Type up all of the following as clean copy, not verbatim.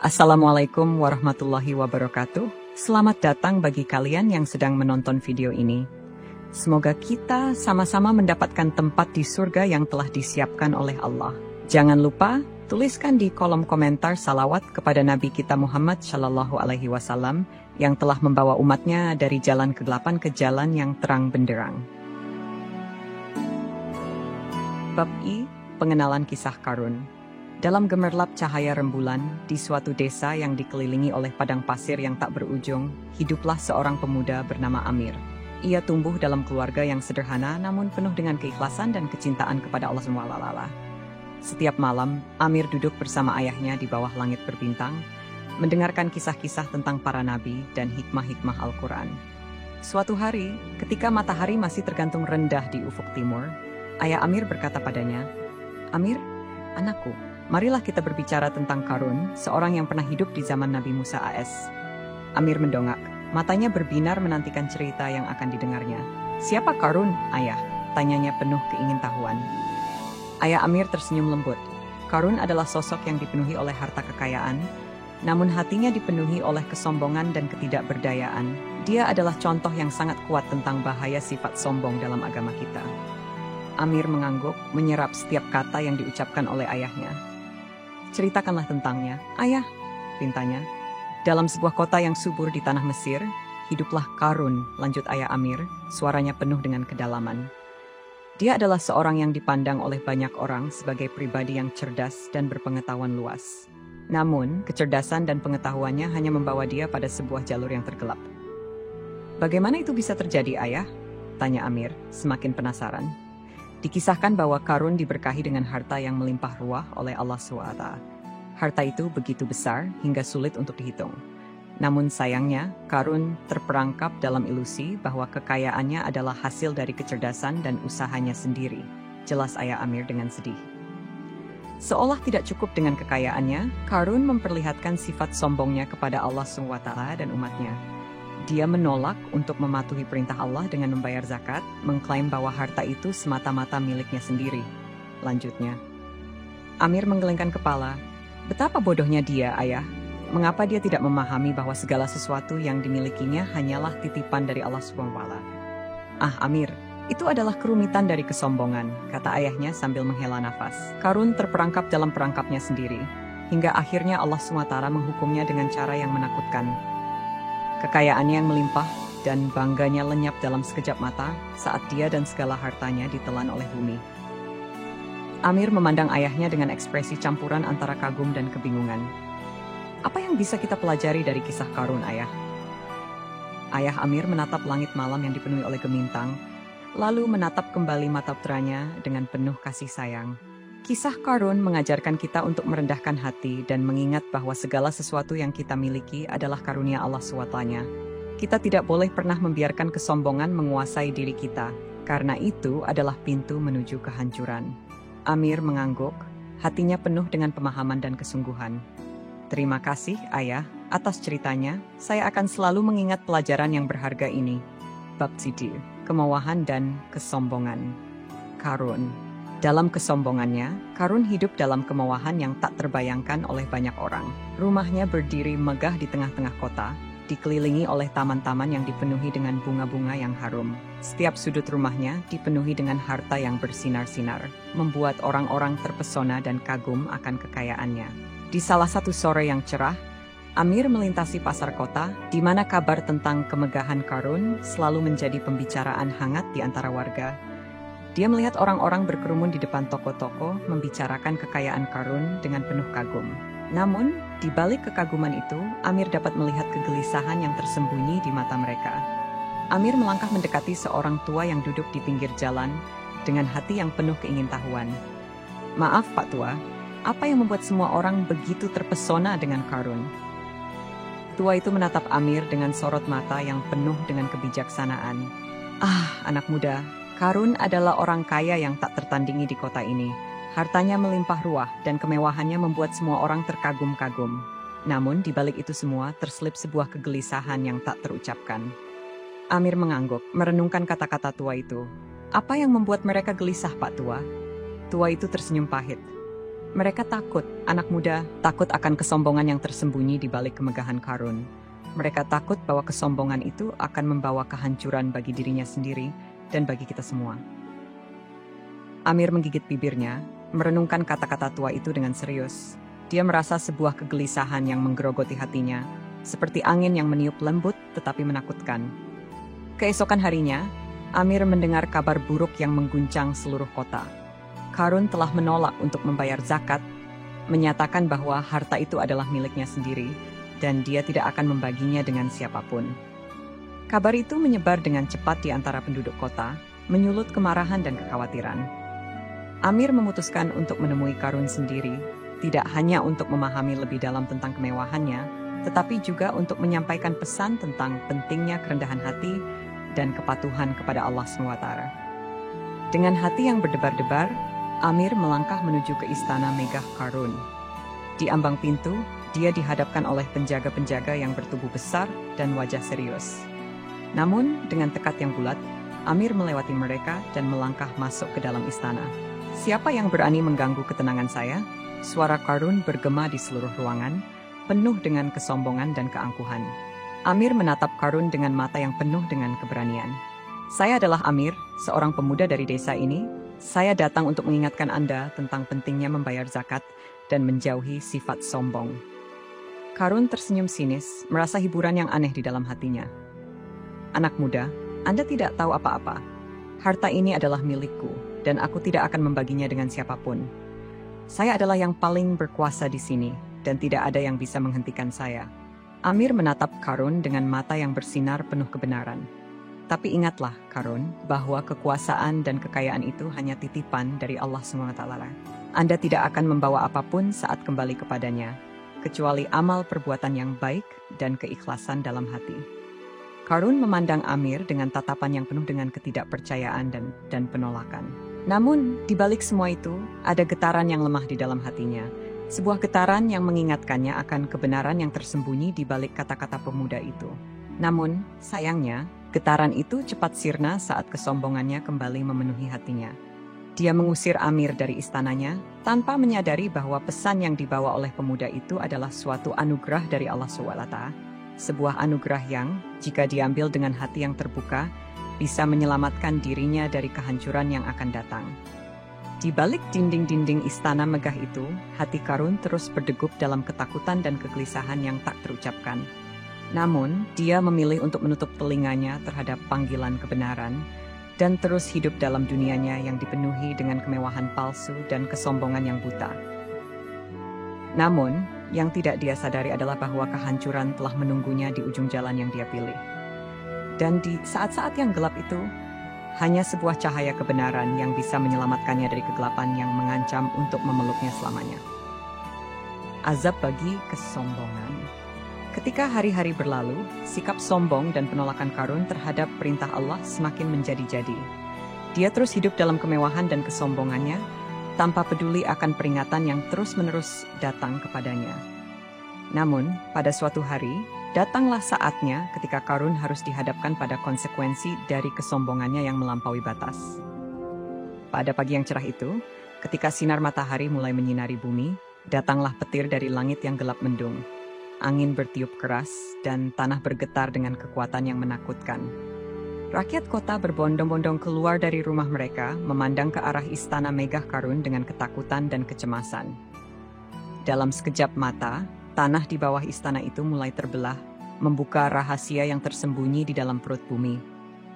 Assalamualaikum warahmatullahi wabarakatuh. Selamat datang bagi kalian yang sedang menonton video ini. Semoga kita sama-sama mendapatkan tempat di surga yang telah disiapkan oleh Allah. Jangan lupa tuliskan di kolom komentar salawat kepada Nabi kita Muhammad Shallallahu Alaihi Wasallam yang telah membawa umatnya dari jalan kegelapan ke jalan yang terang benderang. Bab I. Pengenalan kisah Qarun. Dalam gemerlap cahaya rembulan, di suatu desa yang dikelilingi oleh padang pasir yang tak berujung, hiduplah seorang pemuda bernama Amir. Ia tumbuh dalam keluarga yang sederhana namun penuh dengan keikhlasan dan kecintaan kepada Allah SWT. Setiap malam, Amir duduk bersama ayahnya di bawah langit berbintang, mendengarkan kisah-kisah tentang para nabi dan hikmah-hikmah Al-Quran. Suatu hari, ketika matahari masih tergantung rendah di ufuk timur, ayah Amir berkata padanya, "Amir, anakku, marilah kita berbicara tentang Qarun, seorang yang pernah hidup di zaman Nabi Musa AS." Amir mendongak, matanya berbinar menantikan cerita yang akan didengarnya. "Siapa Qarun, ayah?" tanyanya penuh keingintahuan. Ayah Amir tersenyum lembut. Qarun adalah sosok yang dipenuhi oleh harta kekayaan, namun hatinya dipenuhi oleh kesombongan dan ketidakberdayaan. Dia adalah contoh yang sangat kuat tentang bahaya sifat sombong dalam agama kita. Amir mengangguk, menyerap setiap kata yang diucapkan oleh ayahnya. "Ceritakanlah tentangnya, ayah," pintanya. "Dalam sebuah kota yang subur di tanah Mesir, hiduplah Qarun," lanjut ayah Amir, suaranya penuh dengan kedalaman. Dia adalah seorang yang dipandang oleh banyak orang sebagai pribadi yang cerdas dan berpengetahuan luas. Namun, kecerdasan dan pengetahuannya hanya membawa dia pada sebuah jalur yang tergelap. "Bagaimana itu bisa terjadi, ayah?" tanya Amir, semakin penasaran. Dikisahkan bahwa Qarun diberkahi dengan harta yang melimpah ruah oleh Allah SWT. Harta itu begitu besar hingga sulit untuk dihitung. Namun sayangnya, Qarun terperangkap dalam ilusi bahwa kekayaannya adalah hasil dari kecerdasan dan usahanya sendiri, jelas ayah Amir dengan sedih. Seolah tidak cukup dengan kekayaannya, Qarun memperlihatkan sifat sombongnya kepada Allah SWT dan umatnya. Dia menolak untuk mematuhi perintah Allah dengan membayar zakat, mengklaim bahwa harta itu semata-mata miliknya sendiri. Lanjutnya, Amir menggelengkan kepala. Betapa bodohnya dia, ayah. Mengapa dia tidak memahami bahwa segala sesuatu yang dimilikinya hanyalah titipan dari Allah SWT? "Ah, Amir, itu adalah kerumitan dari kesombongan," kata ayahnya sambil menghela nafas. Qarun terperangkap dalam perangkapnya sendiri, hingga akhirnya Allah SWT menghukumnya dengan cara yang menakutkan. Kekayaannya yang melimpah dan bangganya lenyap dalam sekejap mata saat dia dan segala hartanya ditelan oleh bumi. Amir memandang ayahnya dengan ekspresi campuran antara kagum dan kebingungan. "Apa yang bisa kita pelajari dari kisah Qarun, ayah?" Ayah Amir menatap langit malam yang dipenuhi oleh gemintang, lalu menatap kembali mata putranya dengan penuh kasih sayang. Kisah Qarun mengajarkan kita untuk merendahkan hati dan mengingat bahwa segala sesuatu yang kita miliki adalah karunia Allah SWT-nya. Kita tidak boleh pernah membiarkan kesombongan menguasai diri kita, karena itu adalah pintu menuju kehancuran. Amir mengangguk, hatinya penuh dengan pemahaman dan kesungguhan. "Terima kasih, ayah, atas ceritanya. Saya akan selalu mengingat pelajaran yang berharga ini." Bab C. Kemewahan dan kesombongan. Qarun. Dalam kesombongannya, Qarun hidup dalam kemewahan yang tak terbayangkan oleh banyak orang. Rumahnya berdiri megah di tengah-tengah kota, dikelilingi oleh taman-taman yang dipenuhi dengan bunga-bunga yang harum. Setiap sudut rumahnya dipenuhi dengan harta yang bersinar-sinar, membuat orang-orang terpesona dan kagum akan kekayaannya. Di salah satu sore yang cerah, Amir melintasi pasar kota, di mana kabar tentang kemegahan Qarun selalu menjadi pembicaraan hangat di antara warga. Dia melihat orang-orang berkerumun di depan toko-toko membicarakan kekayaan Qarun dengan penuh kagum. Namun, di balik kekaguman itu, Amir dapat melihat kegelisahan yang tersembunyi di mata mereka. Amir melangkah mendekati seorang tua yang duduk di pinggir jalan dengan hati yang penuh keingintahuan. "Maaf, Pak Tua, apa yang membuat semua orang begitu terpesona dengan Qarun?" Tua itu menatap Amir dengan sorot mata yang penuh dengan kebijaksanaan. "Ah, anak muda, Qarun adalah orang kaya yang tak tertandingi di kota ini. Hartanya melimpah ruah dan kemewahannya membuat semua orang terkagum-kagum. Namun di balik itu semua terselip sebuah kegelisahan yang tak terucapkan." Amir mengangguk, merenungkan kata-kata tua itu. "Apa yang membuat mereka gelisah, Pak Tua?" Tua itu tersenyum pahit. Mereka takut, anak muda, takut akan kesombongan yang tersembunyi di balik kemegahan Karun. Mereka takut bahwa kesombongan itu akan membawa kehancuran bagi dirinya sendiri dan bagi kita semua. Amir menggigit bibirnya, merenungkan kata-kata tua itu dengan serius. Dia merasa sebuah kegelisahan yang menggerogoti hatinya, seperti angin yang meniup lembut tetapi menakutkan. Keesokan harinya, Amir mendengar kabar buruk yang mengguncang seluruh kota. Karun telah menolak untuk membayar zakat, menyatakan bahwa harta itu adalah miliknya sendiri, dan dia tidak akan membaginya dengan siapapun. Kabar itu menyebar dengan cepat di antara penduduk kota, menyulut kemarahan dan kekhawatiran. Amir memutuskan untuk menemui Karun sendiri, tidak hanya untuk memahami lebih dalam tentang kemewahannya, tetapi juga untuk menyampaikan pesan tentang pentingnya kerendahan hati dan kepatuhan kepada Allah SWT. Dengan hati yang berdebar-debar, Amir melangkah menuju ke istana megah Karun. Di ambang pintu, dia dihadapkan oleh penjaga-penjaga yang bertubuh besar dan wajah serius. Namun, dengan tekad yang bulat, Amir melewati mereka dan melangkah masuk ke dalam istana. "Siapa yang berani mengganggu ketenangan saya?" Suara Karun bergema di seluruh ruangan, penuh dengan kesombongan dan keangkuhan. Amir menatap Karun dengan mata yang penuh dengan keberanian. "Saya adalah Amir, seorang pemuda dari desa ini. Saya datang untuk mengingatkan Anda tentang pentingnya membayar zakat dan menjauhi sifat sombong." Karun tersenyum sinis, merasa hiburan yang aneh di dalam hatinya. "Anak muda, Anda tidak tahu apa-apa. Harta ini adalah milikku, dan aku tidak akan membaginya dengan siapapun. Saya adalah yang paling berkuasa di sini, dan tidak ada yang bisa menghentikan saya." Amir menatap Karun dengan mata yang bersinar penuh kebenaran. "Tapi ingatlah, Karun, bahwa kekuasaan dan kekayaan itu hanya titipan dari Allah SWT. Anda tidak akan membawa apapun saat kembali kepadanya, kecuali amal perbuatan yang baik dan keikhlasan dalam hati." Karun memandang Amir dengan tatapan yang penuh dengan ketidakpercayaan dan penolakan. Namun, di balik semua itu, ada getaran yang lemah di dalam hatinya. Sebuah getaran yang mengingatkannya akan kebenaran yang tersembunyi di balik kata-kata pemuda itu. Namun, sayangnya, getaran itu cepat sirna saat kesombongannya kembali memenuhi hatinya. Dia mengusir Amir dari istananya, tanpa menyadari bahwa pesan yang dibawa oleh pemuda itu adalah suatu anugerah dari Allah SWT. Sebuah anugerah yang, jika diambil dengan hati yang terbuka, bisa menyelamatkan dirinya dari kehancuran yang akan datang. Di balik dinding-dinding istana megah itu, hati Karun terus berdegup dalam ketakutan dan kegelisahan yang tak terucapkan. Namun, dia memilih untuk menutup telinganya terhadap panggilan kebenaran dan terus hidup dalam dunianya yang dipenuhi dengan kemewahan palsu dan kesombongan yang buta. Namun, yang tidak dia sadari adalah bahwa kehancuran telah menunggunya di ujung jalan yang dia pilih. Dan di saat-saat yang gelap itu, hanya sebuah cahaya kebenaran yang bisa menyelamatkannya dari kegelapan yang mengancam untuk memeluknya selamanya. Azab bagi kesombongan. Ketika hari-hari berlalu, sikap sombong dan penolakan Karun terhadap perintah Allah semakin menjadi-jadi. Dia terus hidup dalam kemewahan dan kesombongannya, tanpa peduli akan peringatan yang terus-menerus datang kepadanya. Namun, pada suatu hari, datanglah saatnya ketika Karun harus dihadapkan pada konsekuensi dari kesombongannya yang melampaui batas. Pada pagi yang cerah itu, ketika sinar matahari mulai menyinari bumi, datanglah petir dari langit yang gelap mendung. Angin bertiup keras dan tanah bergetar dengan kekuatan yang menakutkan. Rakyat kota berbondong-bondong keluar dari rumah mereka, memandang ke arah istana megah Karun dengan ketakutan dan kecemasan. Dalam sekejap mata, tanah di bawah istana itu mulai terbelah, membuka rahasia yang tersembunyi di dalam perut bumi.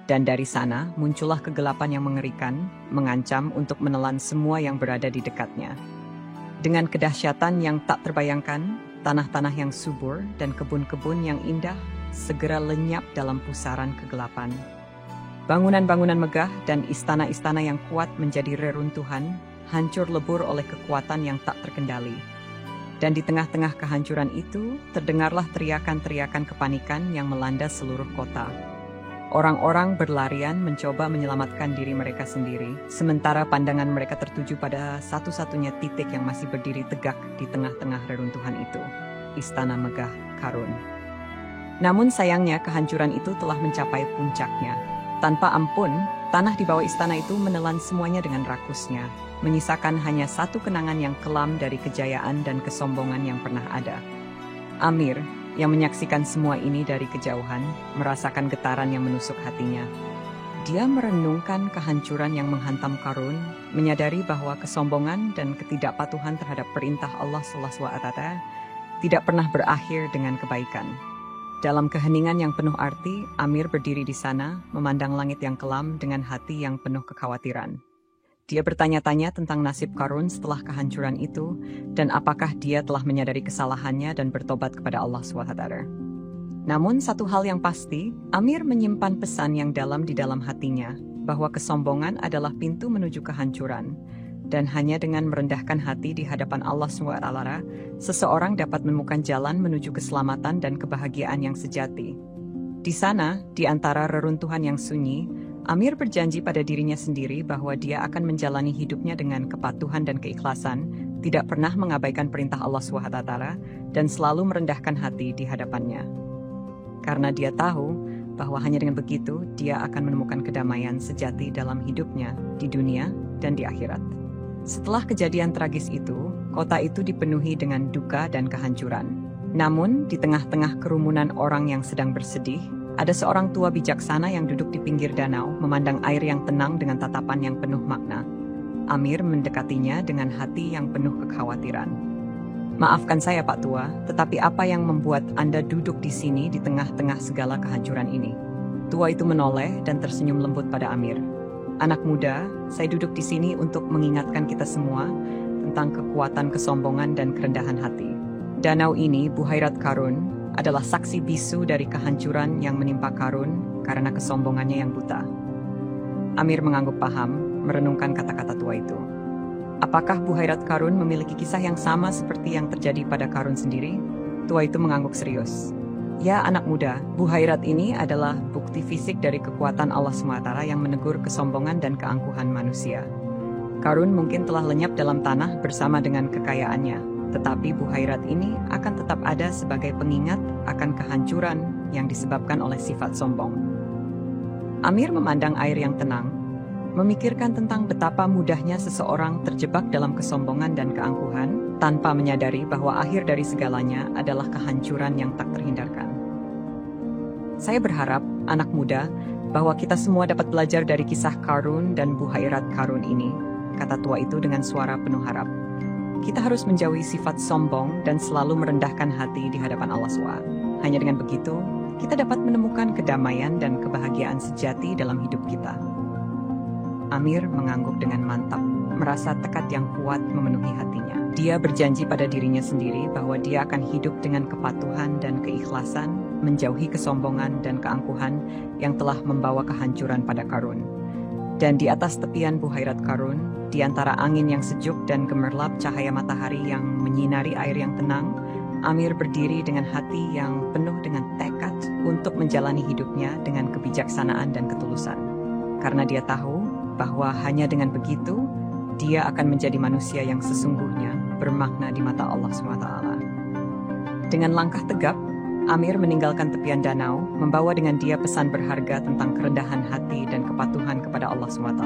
Dan dari sana muncullah kegelapan yang mengerikan, mengancam untuk menelan semua yang berada di dekatnya. Dengan kedahsyatan yang tak terbayangkan, tanah-tanah yang subur dan kebun-kebun yang indah segera lenyap dalam pusaran kegelapan. Bangunan-bangunan megah dan istana-istana yang kuat menjadi reruntuhan, hancur lebur oleh kekuatan yang tak terkendali. Dan di tengah-tengah kehancuran itu, terdengarlah teriakan-teriakan kepanikan yang melanda seluruh kota. Orang-orang berlarian mencoba menyelamatkan diri mereka sendiri, sementara pandangan mereka tertuju pada satu-satunya titik yang masih berdiri tegak di tengah-tengah reruntuhan itu, istana megah Karun. Namun sayangnya kehancuran itu telah mencapai puncaknya. Tanpa ampun, tanah di bawah istana itu menelan semuanya dengan rakusnya, menyisakan hanya satu kenangan yang kelam dari kejayaan dan kesombongan yang pernah ada. Amir, yang menyaksikan semua ini dari kejauhan, merasakan getaran yang menusuk hatinya. Dia merenungkan kehancuran yang menghantam Qarun, menyadari bahwa kesombongan dan ketidakpatuhan terhadap perintah Allah SWT tidak pernah berakhir dengan kebaikan. Dalam keheningan yang penuh arti, Amir berdiri di sana, memandang langit yang kelam dengan hati yang penuh kekhawatiran. Dia bertanya-tanya tentang nasib Qarun setelah kehancuran itu, dan apakah dia telah menyadari kesalahannya dan bertobat kepada Allah SWT. Namun satu hal yang pasti, Amir menyimpan pesan yang dalam di dalam hatinya, bahwa kesombongan adalah pintu menuju kehancuran, dan hanya dengan merendahkan hati di hadapan Allah SWT, seseorang dapat menemukan jalan menuju keselamatan dan kebahagiaan yang sejati. Di sana, di antara reruntuhan yang sunyi, Amir berjanji pada dirinya sendiri bahwa dia akan menjalani hidupnya dengan kepatuhan dan keikhlasan, tidak pernah mengabaikan perintah Allah SWT, dan selalu merendahkan hati di hadapannya. Karena dia tahu bahwa hanya dengan begitu, dia akan menemukan kedamaian sejati dalam hidupnya, di dunia dan di akhirat. Setelah kejadian tragis itu, kota itu dipenuhi dengan duka dan kehancuran. Namun, di tengah-tengah kerumunan orang yang sedang bersedih, ada seorang tua bijaksana yang duduk di pinggir danau, memandang air yang tenang dengan tatapan yang penuh makna. Amir mendekatinya dengan hati yang penuh kekhawatiran. "Maafkan saya, Pak Tua, tetapi apa yang membuat Anda duduk di sini di tengah-tengah segala kehancuran ini?" Tua itu menoleh dan tersenyum lembut pada Amir. "Anak muda, saya duduk di sini untuk mengingatkan kita semua tentang kekuatan kesombongan dan kerendahan hati. Danau ini, Buhairat Qarun, adalah saksi bisu dari kehancuran yang menimpa Qarun karena kesombongannya yang buta." Amir mengangguk paham, merenungkan kata-kata tua itu. Apakah Buhairat Qarun memiliki kisah yang sama seperti yang terjadi pada Qarun sendiri? Tua itu mengangguk serius. "Ya anak muda, Buhairat ini adalah bukti fisik dari kekuatan Allah SWT yang menegur kesombongan dan keangkuhan manusia. Qarun mungkin telah lenyap dalam tanah bersama dengan kekayaannya, tetapi Buhairat ini akan tetap ada sebagai pengingat akan kehancuran yang disebabkan oleh sifat sombong." Amir memandang air yang tenang, memikirkan tentang betapa mudahnya seseorang terjebak dalam kesombongan dan keangkuhan, tanpa menyadari bahwa akhir dari segalanya adalah kehancuran yang tak terhindarkan. "Saya berharap, anak muda, bahwa kita semua dapat belajar dari kisah Qarun dan Buhairat Qarun ini," kata tua itu dengan suara penuh harap. "Kita harus menjauhi sifat sombong dan selalu merendahkan hati di hadapan Allah SWT. Hanya dengan begitu, kita dapat menemukan kedamaian dan kebahagiaan sejati dalam hidup kita." Amir mengangguk dengan mantap, merasa tekad yang kuat memenuhi hatinya. Dia berjanji pada dirinya sendiri bahwa dia akan hidup dengan kepatuhan dan keikhlasan, menjauhi kesombongan dan keangkuhan yang telah membawa kehancuran pada Qarun. Dan di atas tepian Buhairat Qarun, di antara angin yang sejuk dan gemerlap cahaya matahari yang menyinari air yang tenang, Amir berdiri dengan hati yang penuh dengan tekad untuk menjalani hidupnya dengan kebijaksanaan dan ketulusan. Karena dia tahu bahwa hanya dengan begitu, dia akan menjadi manusia yang sesungguhnya bermakna di mata Allah SWT. Dengan langkah tegap, Amir meninggalkan tepian danau, membawa dengan dia pesan berharga tentang kerendahan hati dan kepatuhan kepada Allah SWT.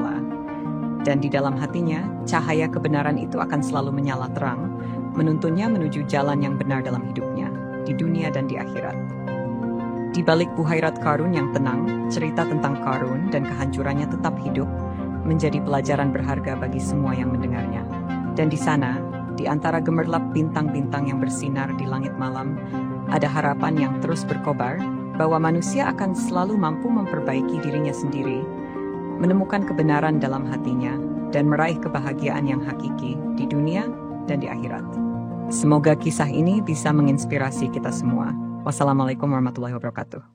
Dan di dalam hatinya, cahaya kebenaran itu akan selalu menyala terang, menuntunnya menuju jalan yang benar dalam hidupnya, di dunia dan di akhirat. Di balik Buhairat Qarun yang tenang, cerita tentang Qarun dan kehancurannya tetap hidup, menjadi pelajaran berharga bagi semua yang mendengarnya. Dan di sana, di antara gemerlap bintang-bintang yang bersinar di langit malam, ada harapan yang terus berkobar bahwa manusia akan selalu mampu memperbaiki dirinya sendiri, menemukan kebenaran dalam hatinya, dan meraih kebahagiaan yang hakiki di dunia dan di akhirat. Semoga kisah ini bisa menginspirasi kita semua. Wassalamualaikum warahmatullahi wabarakatuh.